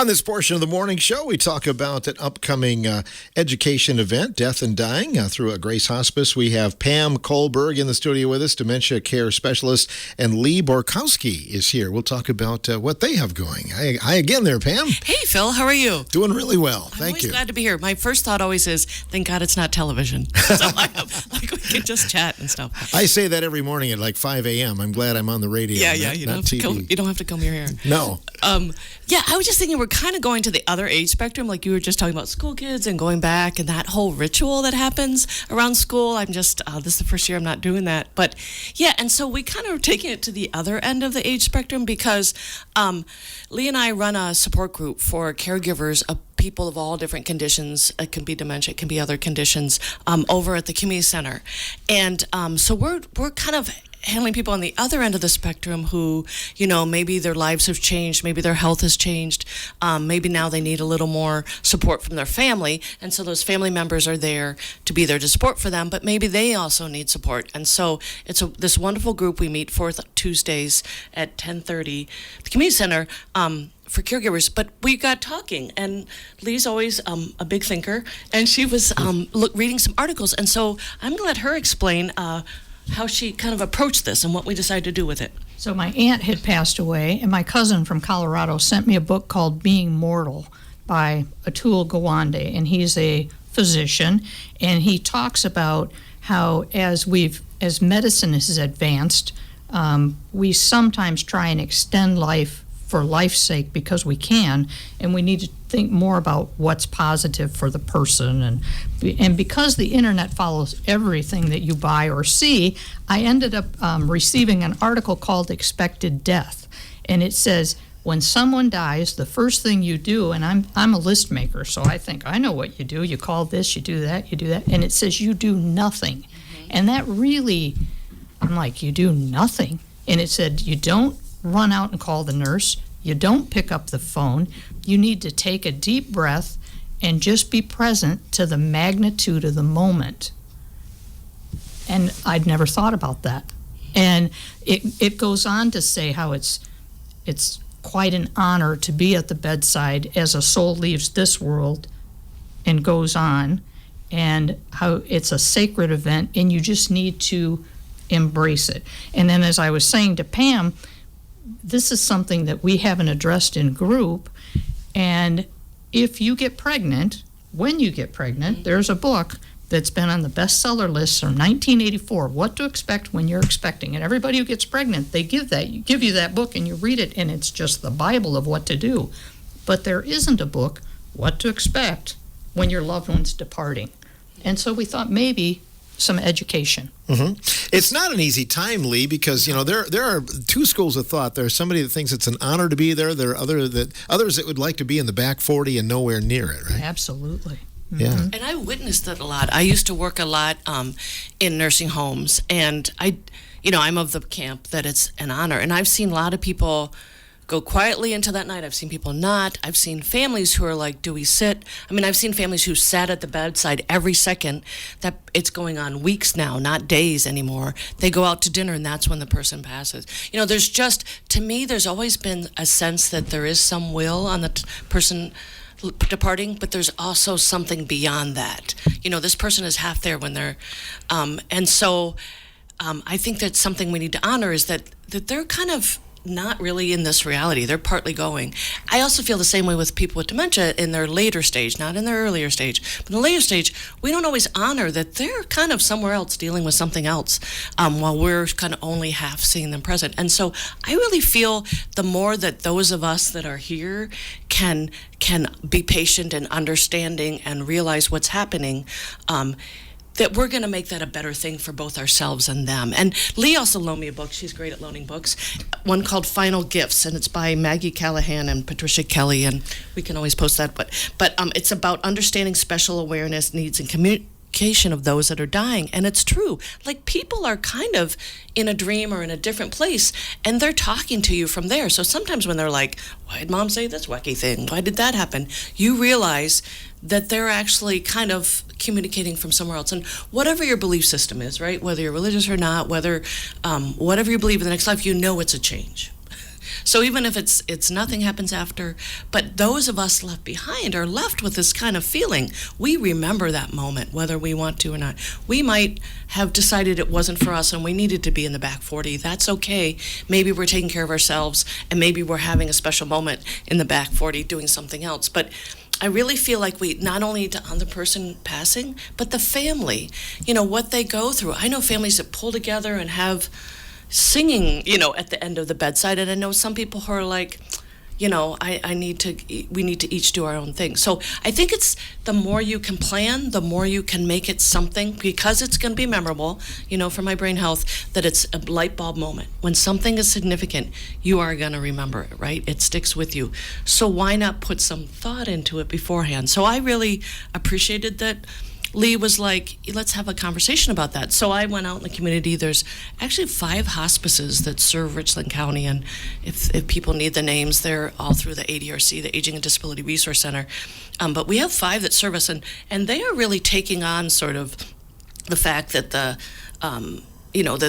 On this portion of the morning show, we talk about an upcoming education event, Death and Dying, through Agrace Hospice. We have Pam Kohlberg in the studio with us, dementia care specialist, and Lee Borkowski is here. We'll talk about what they have going. Hi again there, Pam. Hey, Phil. How are you? Doing really well. Thank you. I'm always glad to be here. My first thought always is, thank God it's not television. So like we can just chat and stuff. I say that every morning at like 5 a.m. I'm glad I'm on the radio. Yeah. You don't have to comb your hair. No. Yeah, I was just thinking we're kind of going to the other age spectrum, like you were just talking about school kids and going back and that whole ritual that happens around school. I'm just, this is the first year I'm not doing that. But yeah, and so we kind of are taking it to the other end of the age spectrum because Lee and I run a support group for caregivers of people of all different conditions. It can be dementia, it can be other conditions, over at the community center. And so we're kind of handling people on the other end of the spectrum who, maybe their lives have changed, maybe their health has changed, maybe now they need a little more support from their family, and so those family members are there to be there to support for them, but maybe they also need support. And so it's this wonderful group we meet fourth Tuesdays at 10:30 at the community center, for caregivers. But we got talking, and Lee's always a big thinker, and she was reading some articles, and so I'm going to let her explain how she kind of approached this and what we decided to do with it. So my aunt had passed away, and my cousin from Colorado sent me a book called Being Mortal by Atul Gawande, and he's a physician, and he talks about how as medicine has advanced, we sometimes try and extend life for life's sake because we can, and we need to think more about what's positive for the person. And because the internet follows everything that you buy or see, I ended up receiving an article called Expected Death, and it says when someone dies, the first thing you do, and I'm a list maker, so I think I know what you do. You call this, you do that, and it says you do nothing. Mm-hmm. And that really, I'm like, you do nothing. And it said you don't run out and call the nurse. You don't pick up the phone. You need to take a deep breath and just be present to the magnitude of the moment. And I'd never thought about that. And it goes on to say how it's quite an honor to be at the bedside as a soul leaves this world and goes on, and how it's a sacred event and you just need to embrace it. And then as I was saying to Pam, this is something that we haven't addressed in group, and if you get pregnant, when you get pregnant, there's a book that's been on the bestseller list from 1984, What to Expect When You're Expecting. And everybody who gets pregnant, they give you that book and you read it, and it's just the Bible of what to do. But there isn't a book, What to Expect When Your Loved One's Departing. And so we thought maybe some education. Mm-hmm. It's not an easy time, Lee, because there are two schools of thought. There's somebody that thinks it's an honor to be there. There are others that would like to be in the back 40 and nowhere near it, right? Absolutely. Mm-hmm. Yeah. And I witnessed it a lot. I used to work a lot in nursing homes, and I'm of the camp that it's an honor. And I've seen a lot of people go quietly into that night. I've seen people not. I've seen families who are like, do we sit? I've seen families who sat at the bedside every second. That it's going on weeks now, not days anymore. They go out to dinner, and that's when the person passes. There's just, to me, there's always been a sense that there is some will on the person departing, but there's also something beyond that. This person is half there when they're, and so I think that's something we need to honor, is that they're kind of not really in this reality. They're partly going. I also feel the same way with people with dementia in their later stage, not in their earlier stage. But in the later stage, we don't always honor that they're kind of somewhere else dealing with something else, while we're kind of only half seeing them present. And so I really feel the more that those of us that are here can be patient and understanding and realize what's happening, that we're going to make that a better thing for both ourselves and them. And Lee also loaned me a book. She's great at loaning books. One called Final Gifts, and it's by Maggie Callahan and Patricia Kelly, and we can always post that. But it's about understanding special awareness, needs, and communication of those that are dying. And it's true. Like, people are kind of in a dream or in a different place, and they're talking to you from there. So sometimes when they're like, why did Mom say this wacky thing? Why did that happen? You realize that they're actually kind of communicating from somewhere else. And whatever your belief system is, right, whether you're religious or not, whatever you believe in the next life, it's a change. So even if it's nothing happens after, but those of us left behind are left with this kind of feeling. We remember that moment, whether we want to or not. We might have decided it wasn't for us and we needed to be in the back 40. That's okay. Maybe we're taking care of ourselves, and maybe we're having a special moment in the back 40 doing something else. But I really feel like we not only on the person passing, but the family, what they go through. I know families that pull together and have singing, at the end of the bedside. And I know some people who are like, we need to each do our own thing. So I think it's the more you can plan, the more you can make it something, because it's going to be memorable, for my brain health, that it's a light bulb moment. When something is significant, you are going to remember it, right? It sticks with you. So why not put some thought into it beforehand? So I really appreciated that Lee was like, let's have a conversation about that. So I went out in the community. There's actually 5 hospices that serve Richland County, and if people need the names, they're all through the ADRC, the Aging and Disability Resource Center. But we have 5 that serve us, and they are really taking on sort of the fact that that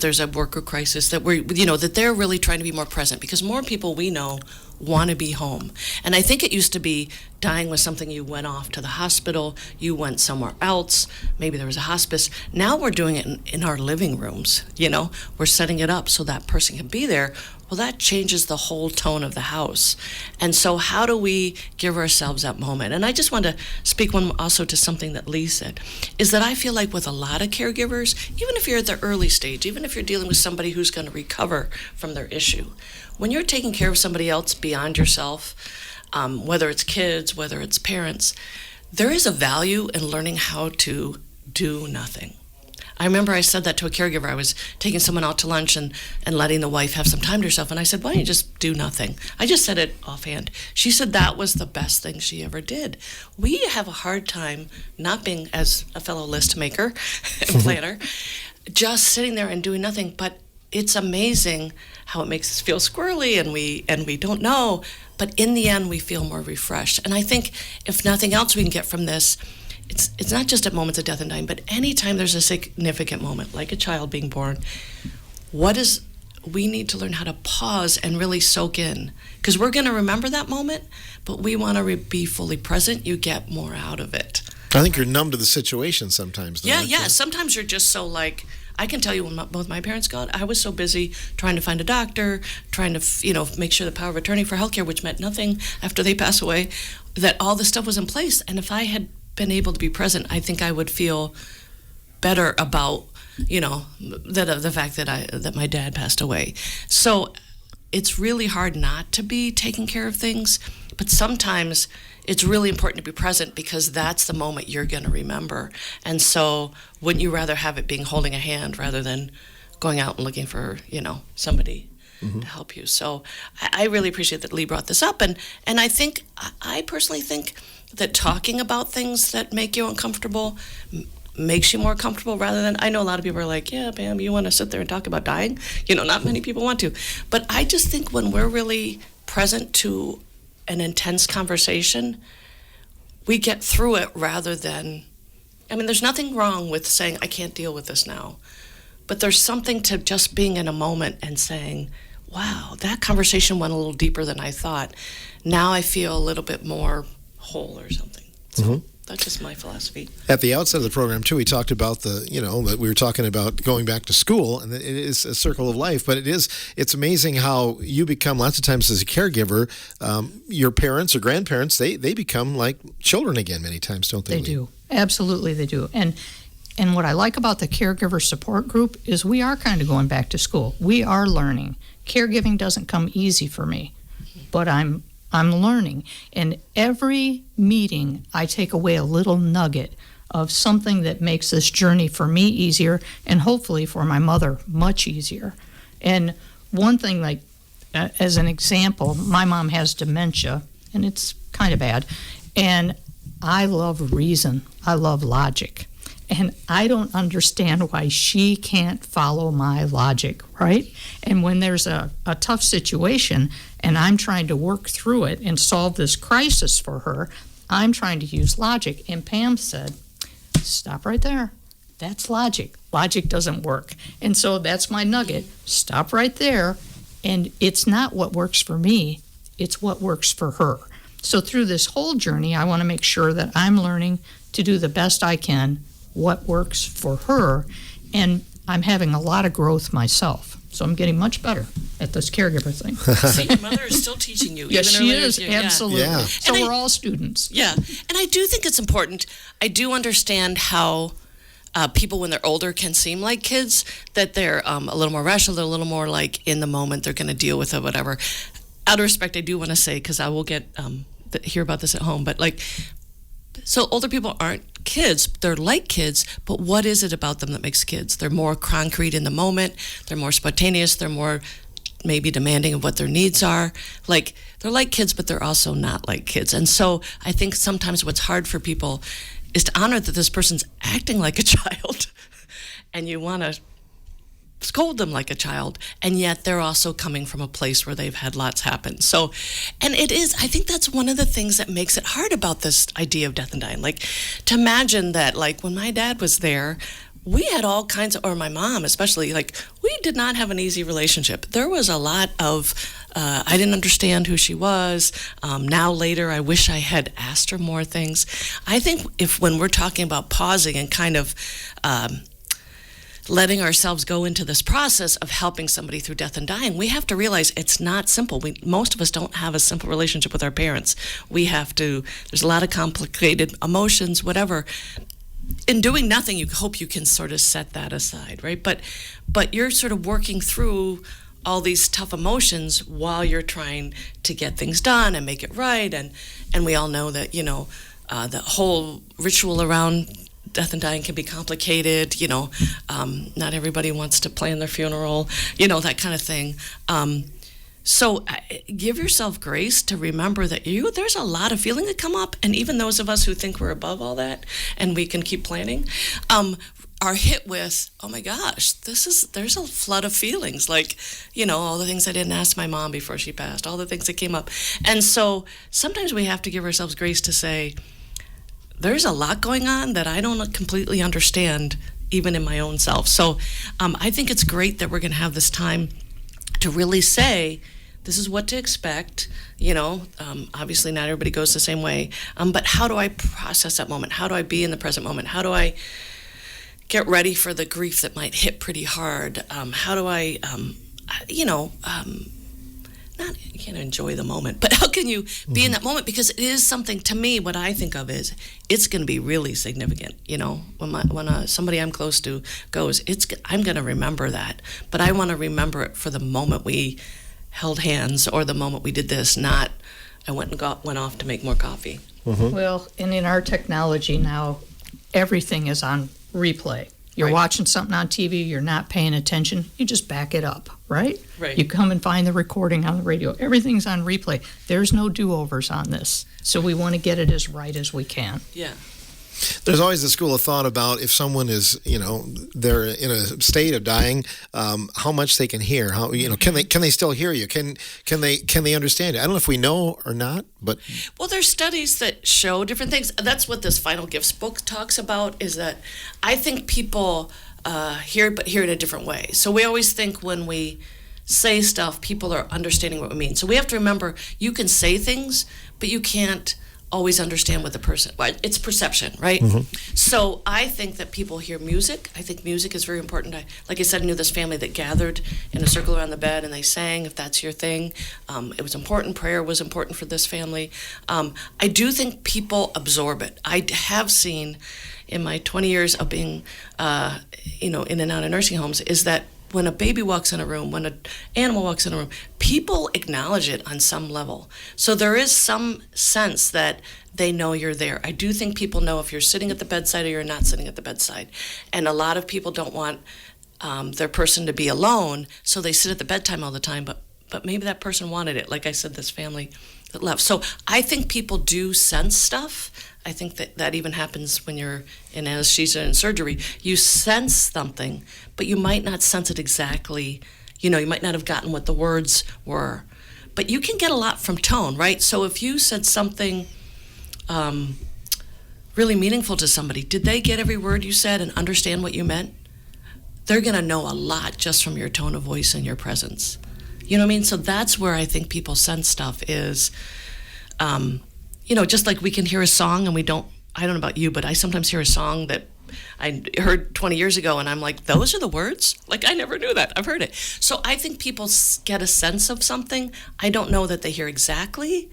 there's a worker crisis, that that they're really trying to be more present, because more people we know want to be home. And I think it used to be dying was something you went off to the hospital, you went somewhere else, maybe there was a hospice. Now we're doing it in our living rooms, we're setting it up so that person can be there. Well, that changes the whole tone of the house. And so how do we give ourselves that moment? And I just want to speak also to something that Lee said, is that I feel like with a lot of caregivers, even if you're at the early stage, even if you're dealing with somebody who's going to recover from their issue, when you're taking care of somebody else beyond yourself, whether it's kids, whether it's parents, there is a value in learning how to do nothing. I remember I said that to a caregiver. I was taking someone out to lunch and letting the wife have some time to herself. And I said, why don't you just do nothing? I just said it offhand. She said that was the best thing she ever did. We have a hard time not being, as a fellow list maker and planner, just sitting there and doing nothing. But it's amazing how it makes us feel squirrely, and we don't know. But in the end, we feel more refreshed. And I think if nothing else we can get from this, it's not just at moments of death and dying, but anytime there's a significant moment, like a child being born, we need to learn how to pause and really soak in. Because we're going to remember that moment, but we want to be fully present. You get more out of it. I think you're numb to the situation sometimes, though. Yeah. Sometimes you're just so like, I can tell you when both my parents got, I was so busy trying to find a doctor, trying to, make sure the power of attorney for healthcare, which meant nothing after they pass away, that all this stuff was in place. And if I had been able to be present, I think I would feel better about, the fact that my dad passed away. So it's really hard not to be taking care of things, but sometimes it's really important to be present, because that's the moment you're going to remember. And so wouldn't you rather have it being holding a hand rather than going out and looking for, somebody to help you? So I really appreciate that Lee brought this up. And I personally think that talking about things that make you uncomfortable makes you more comfortable, rather than, I know a lot of people are like, yeah, Pam, you want to sit there and talk about dying? Not many people want to. But I just think when we're really present to an intense conversation, we get through it rather than, there's nothing wrong with saying, I can't deal with this now. But there's something to just being in a moment and saying, wow, that conversation went a little deeper than I thought. Now I feel a little bit more whole or something. So that's just my philosophy. At the outset of the program, too, we talked about that we were talking about going back to school, and it is a circle of life, but it's amazing how you become, lots of times as a caregiver, your parents or grandparents, they become like children again many times, don't they? They do. Absolutely, they do. And what I like about the caregiver support group is we are kind of going back to school. We are learning. Caregiving doesn't come easy for me, but I'm learning. And every meeting, I take away a little nugget of something that makes this journey for me easier, and hopefully for my mother much easier. And one thing, like as an example, my mom has dementia, and it's kind of bad. And I love reason. I love logic. And I don't understand why she can't follow my logic, right? And when there's a tough situation and I'm trying to work through it and solve this crisis for her, I'm trying to use logic. And Pam said, stop right there. That's logic. Logic doesn't work. And so that's my nugget. Stop right there And it's not what works for me, it's what works for her. So through this whole journey, I want to make sure that I'm learning to do the best I can, what works for her, and I'm having a lot of growth myself. So I'm getting much better at this caregiver thing. See, your mother is still teaching you. Yes, even she earlier is, this year. absolutely. Yeah. So And we're all students. Yeah, and I do think it's important. I do understand how people, when they're older, can seem like kids, that they're a little more rational, they're a little more like in the moment, they're going to deal with it, whatever. Out of respect, I do want to say, because I will get hear about this at home, but like, so older people aren't kids, they're like kids, but what is it about them that makes kids? They're more concrete in the moment, they're more spontaneous, they're more maybe demanding of what their needs are. Like, they're like kids, but they're also not like kids. And so I think sometimes what's hard for people is to honor that this person's acting like a child and you want to scold them like a child, and yet they're also coming from a place where they've had lots happen. So, and it is, I think that's one of the things that makes it hard about this idea of death and dying. Like, to imagine that, like, when my dad was there, we had all kinds of, or my mom especially, like, we did not have an easy relationship. There was a lot of, I didn't understand who she was. Now later, I wish I had asked her more things. I think when we're talking about pausing and kind of letting ourselves go into this process of helping somebody through death and dying, we have to realize it's not simple. Most of us don't have a simple relationship with our parents. There's a lot of complicated emotions, whatever. In doing nothing, you hope you can sort of set that aside, right? But you're sort of working through all these tough emotions while you're trying to get things done and make it right. And we all know that, the whole ritual around death and dying can be complicated. Not everybody wants to plan their funeral, that kind of thing. So give yourself grace to remember that there's a lot of feeling that come up, and even those of us who think we're above all that and we can keep planning, are hit with, oh my gosh, there's a flood of feelings, like, all the things I didn't ask my mom before she passed, all the things that came up. And so sometimes we have to give ourselves grace to say, there's a lot going on that I don't completely understand, even in my own self. So I think it's great that we're going to have this time to really say, this is what to expect. Obviously not everybody goes the same way. But how do I process that moment? How do I be in the present moment? How do I get ready for the grief that might hit pretty hard? How do I, you can't enjoy the moment, but how can you be in that moment? Because it is something, to me, what I think of is, it's going to be really significant. When somebody I'm close to goes, I'm going to remember that, but I want to remember it for the moment we held hands or the moment we did this, not I went off to make more coffee. Mm-hmm. Well, and in our technology now, everything is on replay. You're Right. watching something on TV, you're not paying attention, you just back it up, right? Right. You come and find the recording on the radio. Everything's on replay. There's no do-overs on this. So we want to get it as right as we can. Yeah. There's always a school of thought about if someone is, they're in a state of dying, how much they can hear. How, can they still hear you? Can they understand it? I don't know if we know or not, but Well, there's studies that show different things. That's what this Final Gifts book talks about, is that I think people hear it in a different way. So we always think when we say stuff, people are understanding what we mean. So we have to remember, you can say things, but you can't always understand what the person, it's perception, right? Mm-hmm. So I think that people hear music. I think music is very important. Like I said, I knew this family that gathered in a circle around the bed and they sang, if that's your thing. It was important. Prayer was important for this family. I do think people absorb it. I have seen in my 20 years of being, in and out of nursing homes, is that when a baby walks in a room, when an animal walks in a room, people acknowledge it on some level. So there is some sense that they know you're there. I do think people know if you're sitting at the bedside or you're not sitting at the bedside. And a lot of people don't want their person to be alone, so they sit at the bedtime all the time, but maybe that person wanted it. Like I said, this family that left. So I think people do sense stuff. I think that even happens when you're in anesthesia and surgery. You sense something, but you might not sense it exactly. You might not have gotten what the words were. But you can get a lot from tone, right? So if you said something really meaningful to somebody, did they get every word you said and understand what you meant? They're going to know a lot just from your tone of voice and your presence. You know what I mean? So that's where I think people sense stuff is, just like we can hear a song and I don't know about you, but I sometimes hear a song that I heard 20 years ago and I'm like, those are the words? Like, I never knew that. I've heard it. So I think people get a sense of something. I don't know that they hear exactly,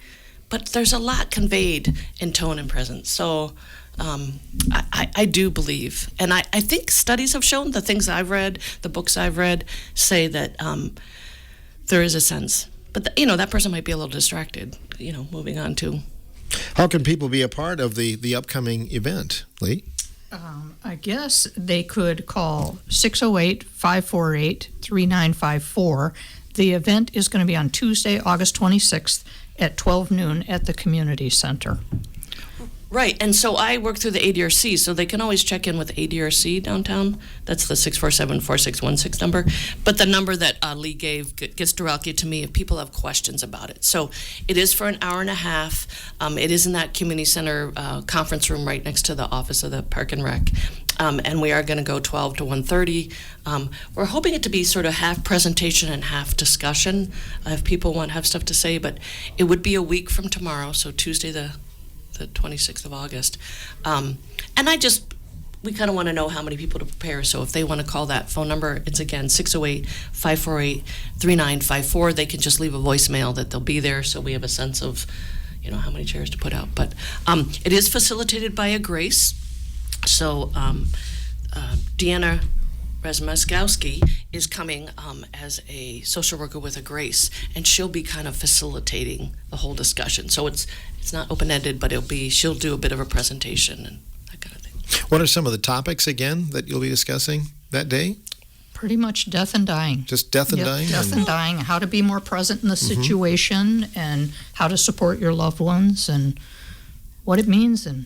but there's a lot conveyed in tone and presence. So I do believe, and I think studies have shown, the things I've read, the books I've read, say that there is a sense. But, that person might be a little distracted, moving on to. How can people be a part of the upcoming event, Lee? I guess they could call 608-548-3954. The event is going to be on Tuesday, August 26th at 12 noon at the community center. Right, and so I work through the ADRC, so they can always check in with ADRC downtown. That's the 647-4616 number. But the number that Lee gave gets directly to me if people have questions about it. So it is for an hour and a half. It is in that community center conference room right next to the office of the Park and Rec. And we are going to go 12 to 1:30. We're hoping it to be sort of half presentation and half discussion if people have stuff to say. But it would be a week from tomorrow, so Tuesday the 26th of August. And we kind of want to know how many people to prepare. So if they want to call that phone number, it's again 608-548-3954. They can just leave a voicemail that they'll be there, so we have a sense of, how many chairs to put out. But it is facilitated by Agrace. So Deanna Razmaskowski is coming as a social worker with Agrace, and she'll be kind of facilitating the whole discussion. So it's not open-ended, but she'll do a bit of a presentation and that kind of thing. What are some of the topics, again, that you'll be discussing that day? Pretty much death and dying. Just death and dying? Death and dying, how to be more present in the situation and how to support your loved ones and what it means. And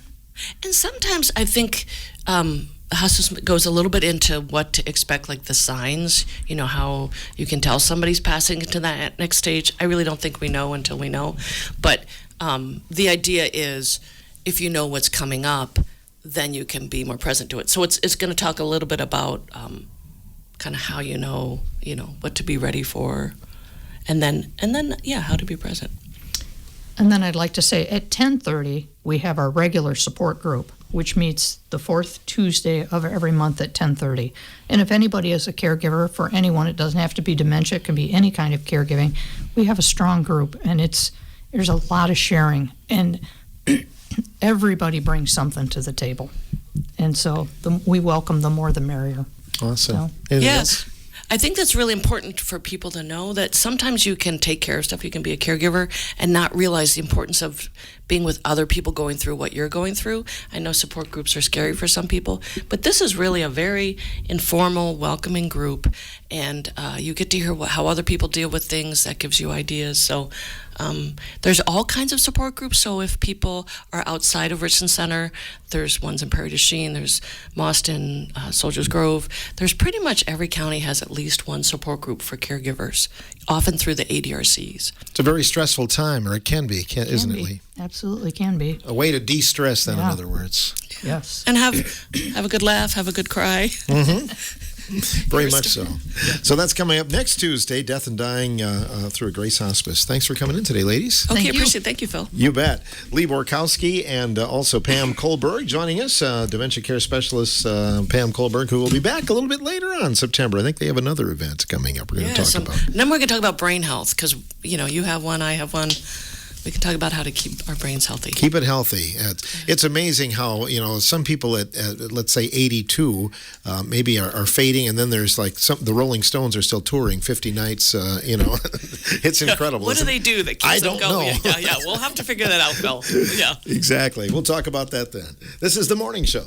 sometimes I think hospice goes a little bit into what to expect, like the signs, how you can tell somebody's passing into that next stage. I really don't think we know until we know. But the idea is if you know what's coming up, then you can be more present to it. So it's going to talk a little bit about kind of how what to be ready for, and then how to be present. And then I'd like to say at 10:30 we have our regular support group, which meets the fourth Tuesday of every month at 10:30. And if anybody is a caregiver for anyone, it doesn't have to be dementia, it can be any kind of caregiving. We have a strong group, and there's a lot of sharing, and everybody brings something to the table. And so we welcome the more the merrier. Awesome. Yes. I think that's really important for people to know that sometimes you can take care of stuff, you can be a caregiver and not realize the importance of being with other people going through what you're going through. I know support groups are scary for some people, but this is really a very informal, welcoming group, and you get to hear how other people deal with things. That gives you ideas. So there's all kinds of support groups. So if people are outside of Richland Center, there's ones in Prairie du Chien, there's Mauston, Soldiers Grove. There's pretty much every county has at least one support group for caregivers, often through the ADRCs. It's a very stressful time, or it can be, isn't it, Lee? Absolutely can be. A way to de-stress, then, in other words. Yes. And have a good laugh, have a good cry. Mm-hmm. Very much so. So that's coming up next Tuesday, Death and Dying through Agrace Hospice. Thanks for coming in today, ladies. Okay, appreciate it. Thank you, Phil. You bet. Lee Borkowski and also Pam Kohlberg joining us, dementia care specialist Pam Kohlberg, who will be back a little bit later on September. I think they have another event coming up we're going to talk about. Then we're going to talk about brain health, because, you have one, I have one. We can talk about how to keep our brains healthy. Keep it healthy. It's amazing how, some people at let's say 82 maybe are fading, and then there's like the Rolling Stones are still touring 50 nights, It's incredible. What do they do that keeps them going? Know. Yeah. We'll have to figure that out, Phil. Yeah. Exactly. We'll talk about that then. This is The Morning Show.